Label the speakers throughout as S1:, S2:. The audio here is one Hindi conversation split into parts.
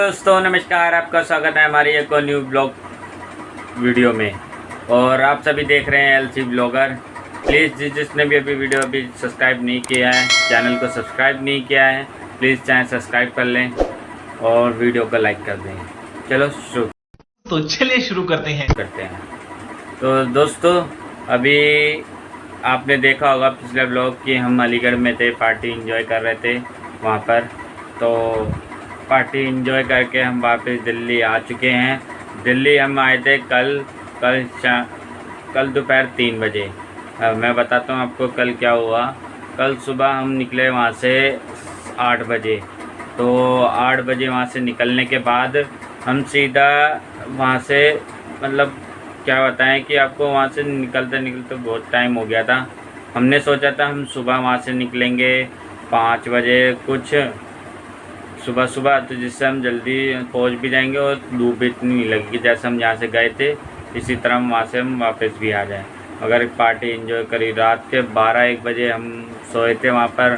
S1: दोस्तों नमस्कार, आपका स्वागत है हमारी एक और न्यू ब्लॉग वीडियो में। और आप सभी देख रहे हैं एलसी ब्लॉगर। प्लीज़ जिसने भी अभी वीडियो सब्सक्राइब नहीं किया है, चैनल को सब्सक्राइब नहीं किया है, प्लीज़ चैनल सब्सक्राइब कर लें और वीडियो को लाइक कर दें। चलो
S2: चलिए शुरू करते हैं।
S1: तो दोस्तों, अभी आपने देखा होगा पिछले ब्लॉग कि हम अलीगढ़ में थे, पार्टी एंजॉय कर रहे थे वहाँ पर। तो पार्टी एंजॉय करके हम वापस दिल्ली आ चुके हैं। दिल्ली हम आए थे कल दोपहर 3 बजे। मैं बताता हूँ आपको कल क्या हुआ। कल सुबह हम निकले वहाँ से 8 बजे। तो 8 बजे वहाँ से निकलने के बाद हम सीधा वहाँ से मतलब क्या बताएं कि आपको, वहाँ से निकलते निकलते बहुत टाइम हो गया था। हमने सोचा था हम सुबह वहाँ से निकलेंगे 5 बजे कुछ सुबह, तो जिससे हम जल्दी पहुँच भी जाएंगे और धूप भी इतनी नहीं लगेगी। जैसे हम यहाँ से गए थे इसी तरह हम वहाँ से वापस भी आ जाएँ। अगर पार्टी एंजॉय करी, रात के 12-1 बजे हम सोए थे वहाँ पर।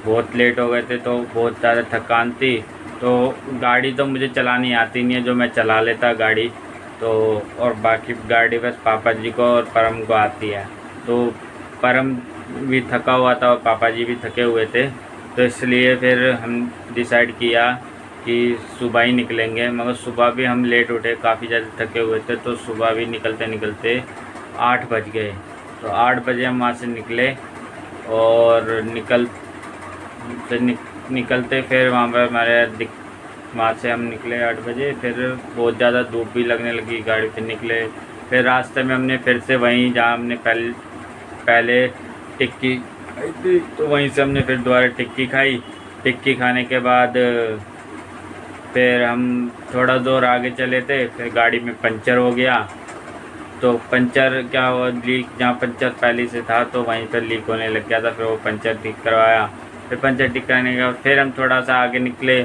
S1: बहुत लेट हो गए थे तो बहुत ज़्यादा थकान थी। तो गाड़ी तो मुझे चलानी आती नहीं है, जो मैं चला लेता गाड़ी तो, और बाकी गाड़ी बस पापा जी को और परम को आती है। तो परम भी थका हुआ था और पापा जी भी थके हुए थे, तो इसलिए फिर हम डिसाइड किया कि सुबह ही निकलेंगे। मगर सुबह भी हम लेट उठे, काफ़ी ज़्यादा थके हुए थे, तो सुबह भी निकलते निकलते 8 बज गए। तो 8 बजे हम वहाँ से निकले और निकलते फिर वहाँ पर वहाँ से हम निकले 8 बजे। फिर बहुत ज़्यादा धूप भी लगने लगी, गाड़ी पे निकले। फिर रास्ते में हमने फिर से वहीं जहाँ हमने पहले टिक्की खाई थी, तो वहीं से हमने फिर दोबारा टिक्की खाई। टिक्की खाने के बाद फिर हम थोड़ा दूर आगे चले थे, फिर गाड़ी में पंचर हो गया। तो पंचर क्या हुआ, लीक जहाँ पंचर पहले से था तो वहीं पर लीक होने लग गया था। फिर वो पंचर ठीक करवाया। फिर पंचर ठीक करने के बाद फिर हम थोड़ा सा आगे निकले।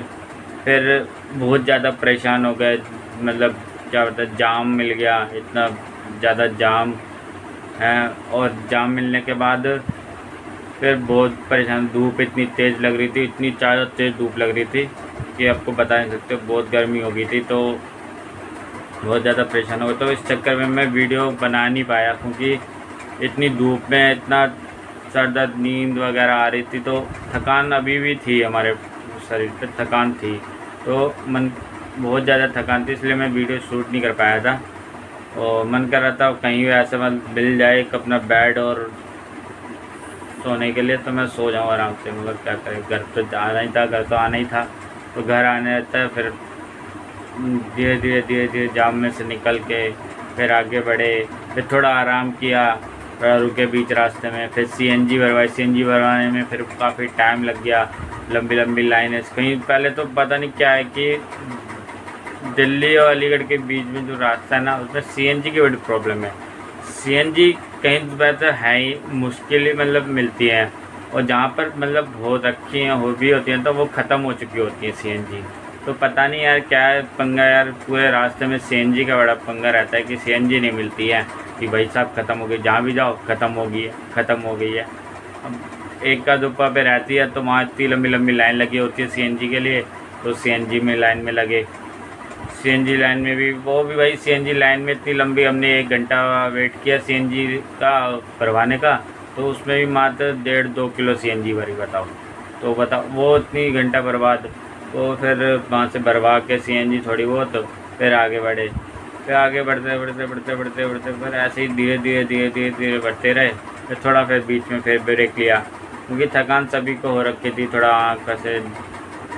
S1: फिर बहुत ज़्यादा परेशान हो गए, मतलब क्या बताए, जाम मिल गया, इतना ज़्यादा जाम है। और जाम मिलने के बाद फिर बहुत परेशान, धूप इतनी तेज़ लग रही थी, इतनी ज़्यादा तेज़ धूप लग रही थी कि आपको बता नहीं सकते। बहुत गर्मी हो गई थी, तो बहुत ज़्यादा परेशान हो गया। तो इस चक्कर में मैं वीडियो बना नहीं पाया, क्योंकि इतनी धूप में इतना सर दर्द, नींद वगैरह आ रही थी। तो थकान अभी भी थी, हमारे शरीर पे थकान थी, तो मन बहुत ज़्यादा थकान थी, इसलिए मैं वीडियो शूट नहीं कर पाया था। और मन कर रहा था कहीं भी ऐसा मिल जाए एक अपना बेड और सोने के लिए, तो मैं सो जाऊँ आराम से। मगर क्या करें, घर तो आना ही था, घर तो आना ही था। तो घर आने रहता है, फिर धीरे धीरे जाम में से निकल के फिर आगे बढ़े। फिर थोड़ा आराम किया, थोड़ा रुके बीच रास्ते में। फिर सीएनजी भरवाई, सीएनजी भरवाने में फिर काफ़ी टाइम लग गया। लंबी लंबी लाइनें, कहीं पहले तो पता नहीं क्या है कि दिल्ली और अलीगढ़ के बीच में जो रास्ता है ना, उसमें सीएनजी की बड़ी प्रॉब्लम है। सीएनजी कहीं पर तो है ही मुश्किल ही, मतलब मिलती है। और जहाँ पर मतलब हो रखी हैं, हो भी होती हैं, तो वो ख़त्म हो चुकी होती है सीएनजी। तो पता नहीं यार क्या है पंगा यार, पूरे रास्ते में सीएनजी का बड़ा पंगा रहता है कि सीएनजी नहीं मिलती है, कि भाई साहब ख़त्म हो गई, जहाँ भी जाओ ख़त्म हो गई है। अब एक का दुप्पा पे रहती है, तो वहाँ इतनी लंबी लंबी लाइन लगी होती है सीएनजी के लिए। तो सीएनजी में लाइन में लगे, सीएनजी लाइन में भी वो भी भाई, सीएनजी लाइन में इतनी लंबी, हमने 1 घंटा वेट किया सीएनजी का भरवाने का, तो उसमें भी मात्र 1.5-2 किलो सीएनजी भरी, बताओ। तो बताओ वो इतनी घंटा बर्बाद। तो फिर वहाँ से भरवा के सीएनजी थोड़ी बहुत, तो फिर आगे बढ़े। फिर आगे बढ़ते फिर ऐसे ही धीरे बढ़ते रहे। फिर थोड़ा फिर बीच में फिर ब्रेक लिया, क्योंकि थकान सभी को हो रखी थी, थोड़ा आँख से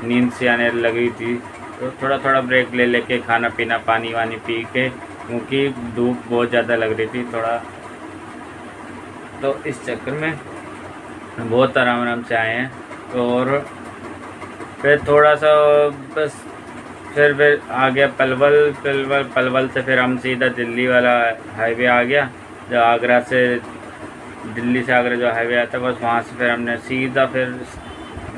S1: नींद से आने लगी थी। तो थोड़ा ब्रेक ले लेके खाना पीना, पानी वानी पी के, क्योंकि धूप बहुत ज़्यादा लग रही थी थोड़ा। तो इस चक्कर में बहुत आराम से आए हैं। तो और फिर थोड़ा सा बस फिर आ गया पलवल से फिर हम सीधा दिल्ली वाला हाईवे आ गया, जो आगरा से दिल्ली से आगरा जो हाईवे आता है, बस वहाँ से फिर हमने सीधा फिर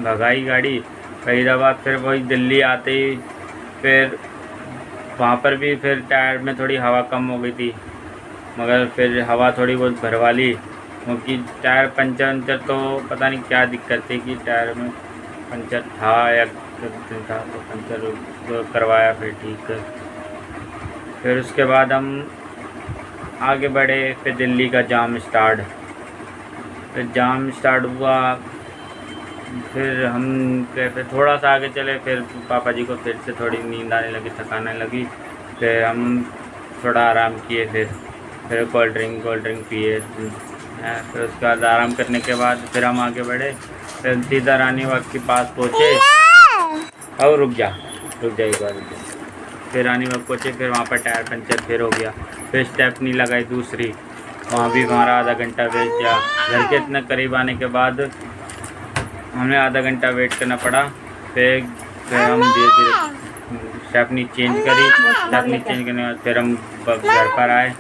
S1: भगाई गाड़ी फरीदाबाद। फिर वही दिल्ली आते ही फिर वहाँ पर भी फिर टायर में थोड़ी हवा कम हो गई थी, मगर फिर हवा थोड़ी बहुत भरवा ली, क्योंकि टायर पंचर तो पता नहीं क्या दिक्कत थी कि टायर में पंचर था या था, तो पंचर करवाया फिर ठीक। फिर उसके बाद हम आगे बढ़े, फिर दिल्ली का जाम स्टार्ट, फिर जाम स्टार्ट हुआ। फिर हम फिर थोड़ा सा आगे चले, फिर पापा जी को फिर से थोड़ी नींद आने लगी, थकाने लगी। फिर हम थोड़ा आराम किए, फिर कोल्ड ड्रिंक पिए। फिर उसके बाद आराम करने के बाद फिर हम आगे बढ़े, फिर सीधा रानी बाग के पास पहुँचे। और रुक जा एक बार। फिर रानी बाग पहुँचे, फिर वहाँ पर टायर पंचर फिर हो गया। फिर स्टेपनी लगाई दूसरी, वहाँ भी हमारा आधा घंटा वेस्ट गया। घर के इतना करीब आने के बाद हमें आधा घंटा वेट करना पड़ा। फिर हम धीरे धीरे स्टेपनी चेंज करी। स्टेपनी चेंज करने के बाद फिर हम घर पर आए।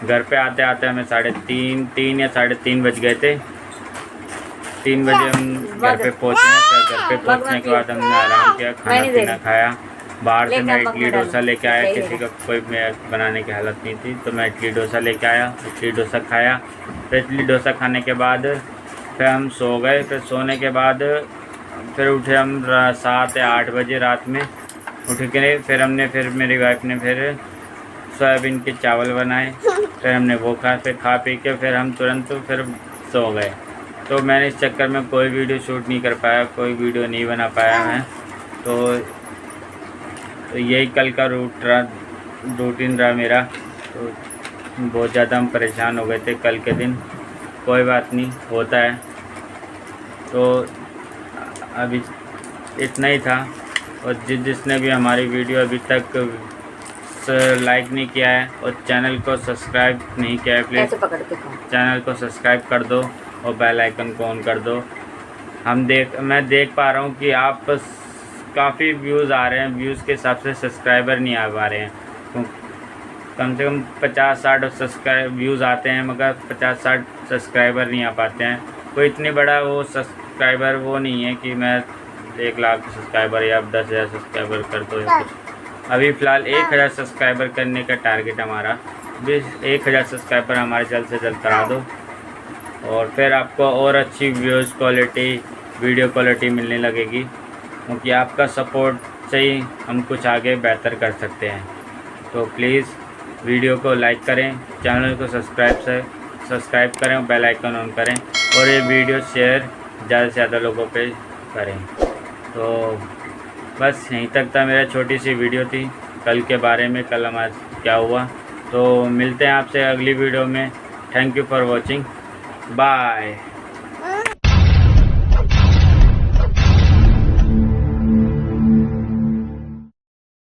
S1: घर पे आते आते हमें 3:30 या 3:30 बज गए थे। 3 बजे हम घर पे पहुँचे। फिर घर पे पहुँचने के बाद हमने आराम किया, खाना पीना खाया। बाहर से मैं इडली डोसा लेके आया, किसी का कोई मैं बनाने की हालत नहीं थी तो मैं इडली डोसा लेके आया, इडली डोसा खाया। फिर इडली डोसा खाने के बाद फिर हम सो गए। फिर सोने के बाद फिर उठे हम 7 या 8 बजे रात में उठ के। फिर मेरी वाइफ ने फिर सोयाबीन के चावल बनाए, फिर हमने वो खाए। फिर खा पी के फिर हम तुरंत फिर सो गए। तो मैंने इस चक्कर में कोई वीडियो शूट नहीं कर पाया, कोई वीडियो नहीं बना पाया मैं। तो यही कल का रूटीन रहा मेरा। तो बहुत ज़्यादा हम परेशान हो गए थे कल के दिन। कोई बात नहीं, होता है। तो अभी इतना ही था। और जिसने भी हमारी वीडियो अभी तक लाइक नहीं किया है और चैनल को सब्सक्राइब नहीं किया है, प्लीज़ चैनल को सब्सक्राइब कर दो और बेल आइकन को ऑन कर दो। मैं देख पा रहा हूँ कि आप काफ़ी व्यूज़ आ रहे हैं, व्यूज़ के हिसाब से सब्सक्राइबर नहीं आ पा रहे हैं। तो कम से कम 50-60 व्यूज़ आते हैं, मगर 50-60 सब्सक्राइबर नहीं आ पाते हैं। कोई इतनी बड़ा वो सब्सक्राइबर वो नहीं है कि मैं 1 लाख सब्सक्राइबर या 10,000 सब्सक्राइबर कर दो या कुछ। अभी फ़िलहाल 1000 सब्सक्राइबर करने का टारगेट हमारा। 1000 सब्सक्राइबर हमारे जल्द से जल्द करा दो और फिर आपको और अच्छी व्यूज़ क्वालिटी, वीडियो क्वालिटी मिलने लगेगी, क्योंकि आपका सपोर्ट से ही हम कुछ आगे बेहतर कर सकते हैं। तो प्लीज़ वीडियो को लाइक करें, चैनल को सब्सक्राइब करें और बेल आइकन ऑन करें और ये वीडियो शेयर ज़्यादा से ज़्यादा लोगों पे करें। तो बस यहीं तक था, मेरा छोटी सी वीडियो थी कल के बारे में, कल हमारा क्या हुआ। तो मिलते हैं आपसे अगली वीडियो में। Thank you for watching, bye.